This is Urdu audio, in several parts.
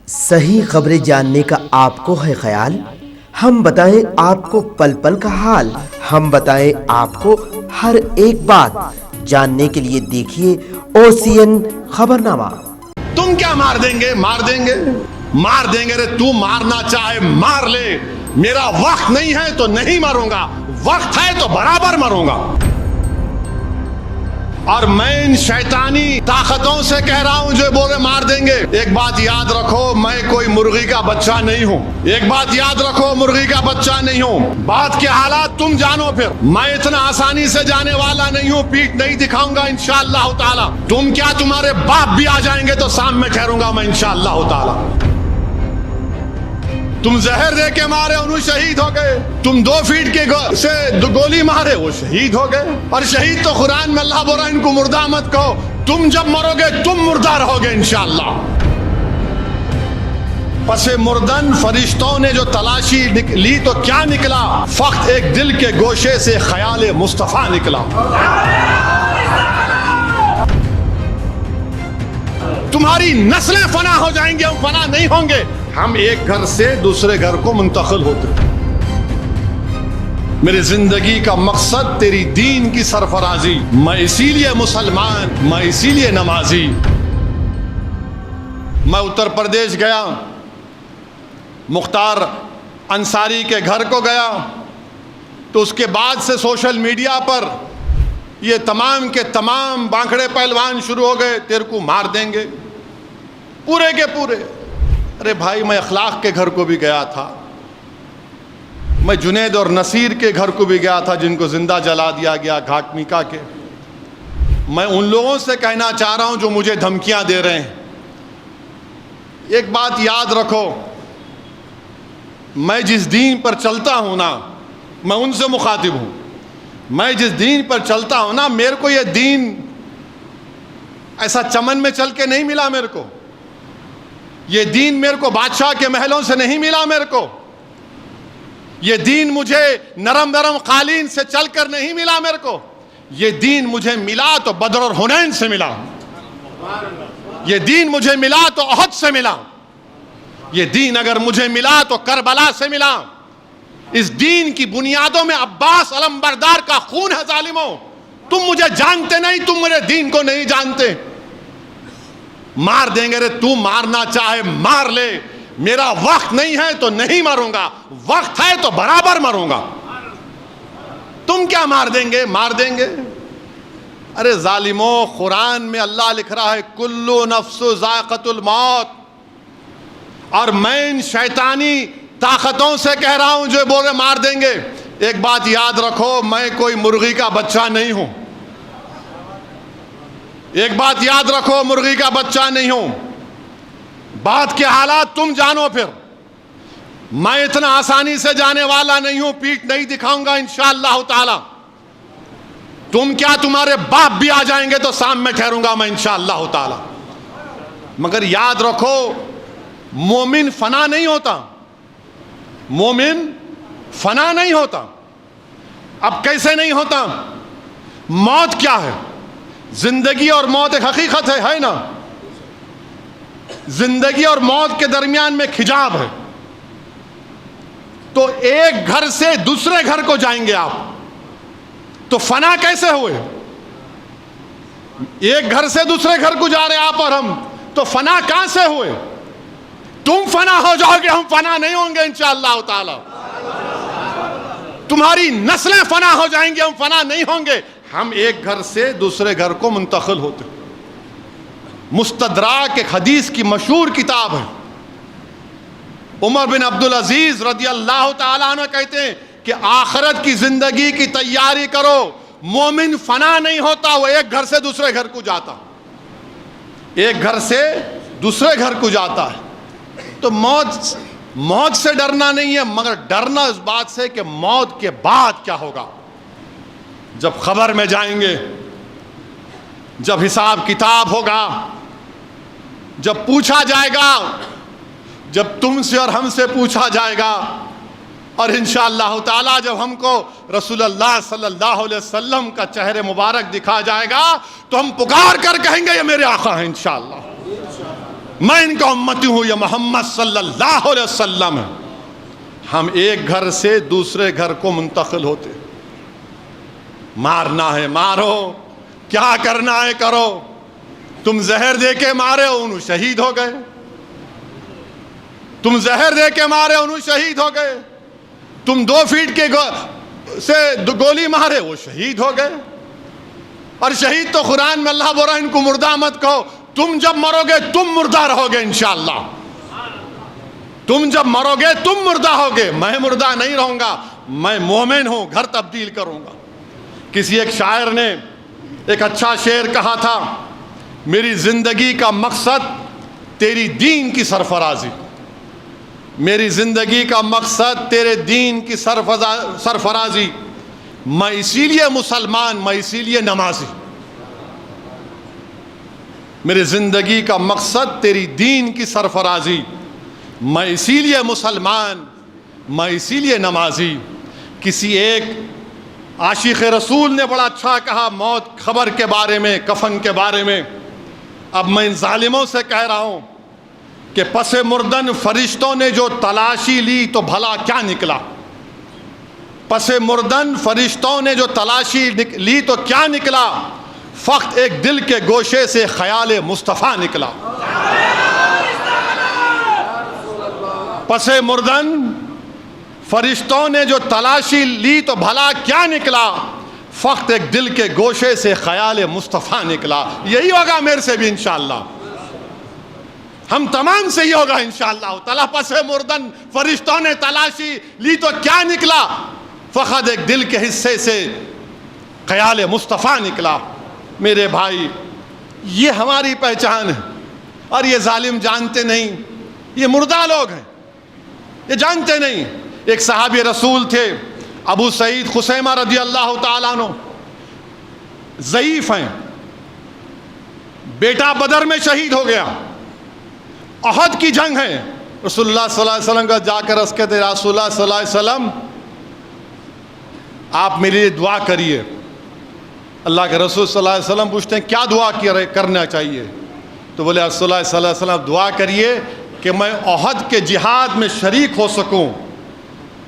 صحیح خبریں جاننے کا آپ کو ہے خیال؟ ہم بتائیں آپ کو پل پل کا حال، ہم بتائیں آپ کو ہر ایک بات، جاننے کے لیے دیکھیے OCN خبرنامہ۔ تم کیا مار دیں گے؟ مار دیں گے، مار دیں گے رے تو مارنا چاہے مار لے، میرا وقت نہیں ہے تو نہیں مروں گا، وقت ہے تو برابر مروں گا۔ اور میں ان شیطانی طاقتوں سے کہہ رہا ہوں جو بولے مار دیں گے، ایک بات یاد رکھو، میں کوئی مرغی کا بچہ نہیں ہوں، ایک بات یاد رکھو، مرغی کا بچہ نہیں ہوں۔ بات کے حالات تم جانو، پھر میں اتنا آسانی سے جانے والا نہیں ہوں، پیٹ نہیں دکھاؤں گا انشاءاللہ تعالی۔ تم کیا تمہارے باپ بھی آ جائیں گے تو سامنے ٹھہروں گا میں انشاءاللہ تعالی۔ تم زہر دے کے مارے انہوں شہید ہو گئے، تم 2 فیٹ کے سے گولی مارے وہ شہید ہو گئے، اور شہید تو قرآن میں اللہ بول رہا ہے ان کو مردہ مت کہو، تم جب مرو گے تم مردہ رہو گے انشاءاللہ۔ پس مردن فرشتوں نے جو تلاشی لی تو کیا نکلا؟ فقط ایک دل کے گوشے سے خیال مصطفیٰ نکلا۔ تمہاری نسلیں فنا ہو جائیں گے، ہم فنا نہیں ہوں گے، ہم ایک گھر سے دوسرے گھر کو منتقل ہوتے۔ میری زندگی کا مقصد تیری دین کی سرفرازی، میں اسی لیے مسلمان، میں اسی لیے نمازی۔ میں اتر پردیش گیا، مختار انصاری کے گھر کو گیا، تو اس کے بعد سے سوشل میڈیا پر یہ تمام کے تمام بانکڑے پہلوان شروع ہو گئے، تیرے کو مار دیں گے پورے کے پورے۔ ارے بھائی، میں اخلاق کے گھر کو بھی گیا تھا، میں جنید اور نصیر کے گھر کو بھی گیا تھا جن کو زندہ جلا دیا گیا گھاٹ میکا کے۔ میں ان لوگوں سے کہنا چاہ رہا ہوں جو مجھے دھمکیاں دے رہے ہیں، ایک بات یاد رکھو، میں جس دین پر چلتا ہوں نا، میں ان سے مخاطب ہوں، میں جس دین پر چلتا ہوں نا، میرے کو یہ دین ایسا چمن میں چل کے نہیں ملا، میرے کو یہ دین میرے کو بادشاہ کے محلوں سے نہیں ملا، میرے کو یہ دین مجھے نرم نرم قالین سے چل کر نہیں ملا، میرے کو یہ دین مجھے ملا تو بدر اور حنین سے ملا، یہ دین مجھے ملا تو احد سے ملا، یہ دین اگر مجھے ملا تو کربلا سے ملا۔ اس دین کی بنیادوں میں عباس علمبردار کا خون ہے ظالموں، تم مجھے جانتے نہیں، تم میرے دین کو نہیں جانتے۔ مار دیں گے رے تو مارنا چاہے مار لے، میرا وقت نہیں ہے تو نہیں مروں گا، وقت ہے تو برابر مروں گا۔ تم کیا مار دیں گے؟ مار دیں گے۔ ارے ظالموں، قرآن میں اللہ لکھ رہا ہے کلو نفس ذائقۃ الموت، اور میں ان شیطانی طاقتوں سے کہہ رہا ہوں جو بولے مار دیں گے، ایک بات یاد رکھو، میں کوئی مرغی کا بچہ نہیں ہوں، ایک بات یاد رکھو، مرغی کا بچہ نہیں ہوں۔ بات کے حالات تم جانو، پھر میں اتنا آسانی سے جانے والا نہیں ہوں، پیٹ نہیں دکھاؤں گا انشاءاللہ تعالی۔ تم کیا تمہارے باپ بھی آ جائیں گے تو سامنے ٹھہروں گا میں انشاءاللہ تعالی۔ مگر یاد رکھو، مومن فنا نہیں ہوتا، مومن فنا نہیں ہوتا۔ اب کیسے نہیں ہوتا؟ موت کیا ہے؟ زندگی اور موت ایک حقیقت ہے نا، زندگی اور موت کے درمیان میں ایک حجاب ہے۔ تو ایک گھر سے دوسرے گھر کو جائیں گے آپ، تو فنا کیسے ہوئے؟ ایک گھر سے دوسرے گھر کو جا رہے آپ اور ہم، تو فنا کہاں سے ہوئے؟ تم فنا ہو جاؤ گے، ہم فنا نہیں ہوں گے انشاءاللہ تعالی۔ تمہاری نسلیں فنا ہو جائیں گے، ہم فنا نہیں ہوں گے، ہم ایک گھر سے دوسرے گھر کو منتقل ہوتے۔ مستدراک ایک حدیث کی مشہور کتاب ہے، عمر بن عبدالعزیز رضی اللہ تعالیٰ عنہ کہتے ہیں کہ آخرت کی زندگی کی تیاری کرو، مومن فنا نہیں ہوتا، وہ ایک گھر سے دوسرے گھر کو جاتا، ایک گھر سے دوسرے گھر کو جاتا ہے۔ تو موت سے ڈرنا نہیں ہے، مگر ڈرنا اس بات سے کہ موت کے بعد کیا ہوگا، جب خبر میں جائیں گے، جب حساب کتاب ہوگا، جب پوچھا جائے گا، جب تم سے اور ہم سے پوچھا جائے گا، اور انشاءاللہ تعالی جب ہم کو رسول اللہ صلی اللہ علیہ وسلم کا چہرے مبارک دکھا جائے گا تو ہم پکار کر کہیں گے یہ میرے آقا ہیں انشاءاللہ۔ میں ان کا امتی ہوں، یہ محمد صلی اللہ علیہ وسلم ہے۔ ہم ایک گھر سے دوسرے گھر کو منتقل ہوتے، مارنا ہے مارو، کیا کرنا ہے کرو۔ تم زہر دے کے مارے انہوں شہید ہو گئے، تم زہر دے کے مارے انہوں شہید ہو گئے، تم 2 فیٹ کے سے گولی مارے وہ شہید ہو گئے۔ اور شہید تو قرآن میں اللہ بول رہا ہے ان کو مردہ مت کہو، تم جب مرو گے تم مردہ رہو گے انشاءاللہ۔ تم جب مرو گے تم مردہ ہوگے، میں مردہ نہیں رہوں گا، میں مومن ہوں، گھر تبدیل کروں گا۔ کسی ایک شاعر نے ایک اچھا شعر کہا تھا، میری زندگی کا مقصد تیری دین کی سرفرازی، میری زندگی کا مقصد تیرے دین کی سرفرازی، میں اسی لیے مسلمان، میں اسی لیے نمازی۔ میری زندگی کا مقصد تیری دین کی سرفرازی، میں اسی لیے مسلمان، میں اسی لیے نمازی۔ کسی ایک عاشق رسول نے بڑا اچھا کہا موت خبر کے بارے میں، کفن کے بارے میں۔ اب میں ان ظالموں سے کہہ رہا ہوں کہ پس مردن فرشتوں نے جو تلاشی لی تو بھلا کیا نکلا؟ پس مردن فرشتوں نے جو تلاشی لی تو کیا نکلا؟ فقط ایک دل کے گوشے سے خیال مصطفیٰ نکلا۔ پس مردن فرشتوں نے جو تلاشی لی تو بھلا کیا نکلا؟ فقط ایک دل کے گوشے سے خیال مصطفیٰ نکلا۔ یہی ہوگا میرے سے بھی انشاءاللہ، ہم تمام سے ہی ہوگا انشاءاللہ تعالیٰ۔ پس مردن فرشتوں نے تلاشی لی تو کیا نکلا؟ فقط ایک دل کے حصے سے خیال مصطفیٰ نکلا۔ میرے بھائی، یہ ہماری پہچان ہے، اور یہ ظالم جانتے نہیں، یہ مردہ لوگ ہیں، یہ جانتے نہیں۔ ایک صحابی رسول تھے ابو سعید خثیمہ رضی اللہ تعالیٰ عنہ، ضعیف ہیں، بیٹا بدر میں شہید ہو گیا، احد کی جنگ ہے، رسول اللہ صلی اللہ علیہ وسلم کا جا کر عرض کہتے رسول اللہ صلی اللہ علیہ وسلم آپ میرے لیے دعا کریے۔ اللہ کے رسول صلی اللہ علیہ وسلم پوچھتے ہیں کیا دعا کرنا چاہیے؟ تو بولے رسول اللہ صلی اللہ علیہ وسلم دعا کریے کہ میں احد کے جہاد میں شریک ہو سکوں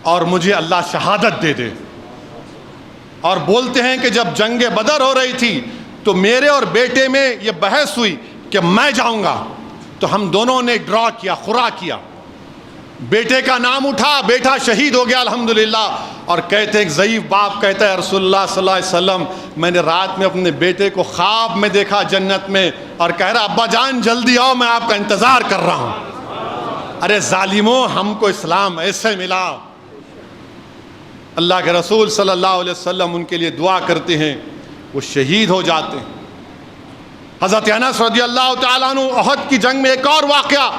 اور مجھے اللہ شہادت دے دے۔ اور بولتے ہیں کہ جب جنگ بدر ہو رہی تھی تو میرے اور بیٹے میں یہ بحث ہوئی کہ میں جاؤں گا، تو ہم دونوں نے ڈرا کیا، خورا کیا، بیٹے کا نام اٹھا، بیٹا شہید ہو گیا الحمدللہ۔ اور کہتے ہیں ایک ضعیف باپ کہتا ہے رسول اللہ صلی اللہ علیہ وسلم میں نے رات میں اپنے بیٹے کو خواب میں دیکھا جنت میں، اور کہہ رہا ابا جان جلدی آؤ میں آپ کا انتظار کر رہا ہوں۔ ارے ظالموں، ہم کو اسلام ایسے ملا۔ اللہ کے رسول صلی اللہ علیہ وسلم ان کے لیے دعا کرتے ہیں، وہ شہید ہو جاتے ہیں۔ حضرت انس رضی اللہ تعالیٰ عنہ احد کی جنگ میں ایک اور واقعہ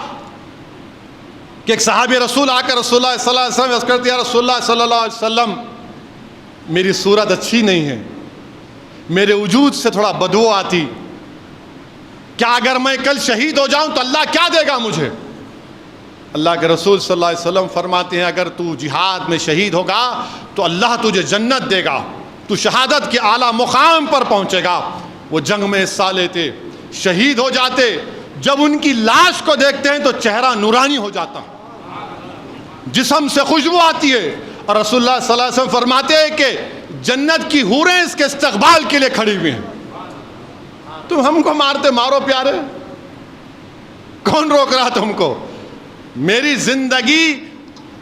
کہ ایک صحابی رسول آ کر رسول اللہ صلی اللہ علیہ وسلم عرض کرتے ہیں یا رسول اللہ صلی اللہ علیہ وسلم میری صورت اچھی نہیں ہے، میرے وجود سے تھوڑا بدبو آتی، کیا اگر میں کل شہید ہو جاؤں تو اللہ کیا دے گا مجھے؟ اللہ کے رسول صلی اللہ علیہ وسلم فرماتے ہیں اگر تو جہاد میں شہید ہوگا تو اللہ تجھے جنت دے گا، تو شہادت کے اعلیٰ مقام پر پہنچے گا۔ وہ جنگ میں حصہ لیتے، شہید ہو جاتے، جب ان کی لاش کو دیکھتے ہیں تو چہرہ نورانی ہو جاتا، جسم سے خوشبو آتی ہے، اور رسول اللہ صلی اللہ علیہ وسلم فرماتے ہیں کہ جنت کی حوریں اس کے استقبال کے لیے کھڑی ہوئی ہیں۔ تم ہم کو مارتے مارو پیارے، کون روک رہا تم کو؟ میری زندگی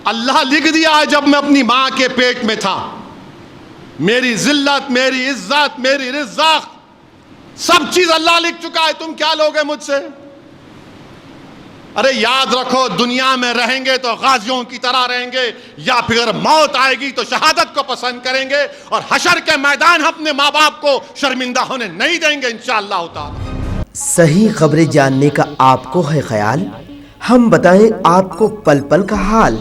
اللہ لکھ دیا ہے جب میں اپنی ماں کے پیٹ میں تھا، میری ذلت، میری عزت، میری رزق، سب چیز اللہ لکھ چکا ہے، تم کیا لوگے مجھ سے؟ ارے یاد رکھو دنیا میں رہیں گے تو غازیوں کی طرح رہیں گے، یا پھر موت آئے گی تو شہادت کو پسند کریں گے، اور حشر کے میدان اپنے ماں باپ کو شرمندہ ہونے نہیں دیں گے انشاءاللہ تعالی۔ صحیح خبریں جاننے کا آپ کو ہے خیال؟ ہم بتائیں آپ کو پل پل کا حال،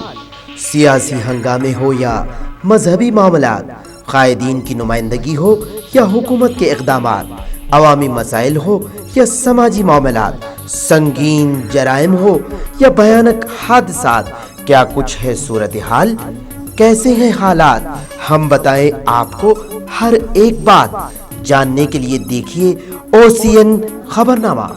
سیاسی ہنگامے ہو یا مذہبی معاملات، قائدین کی نمائندگی ہو یا حکومت کے اقدامات، عوامی مسائل ہو یا سماجی معاملات، سنگین جرائم ہو یا بھیانک حادثات، کیا کچھ ہے صورتحال؟ کیسے ہیں حالات؟ ہم بتائیں آپ کو ہر ایک بات، جاننے کے لیے دیکھیے OCN خبرنامہ۔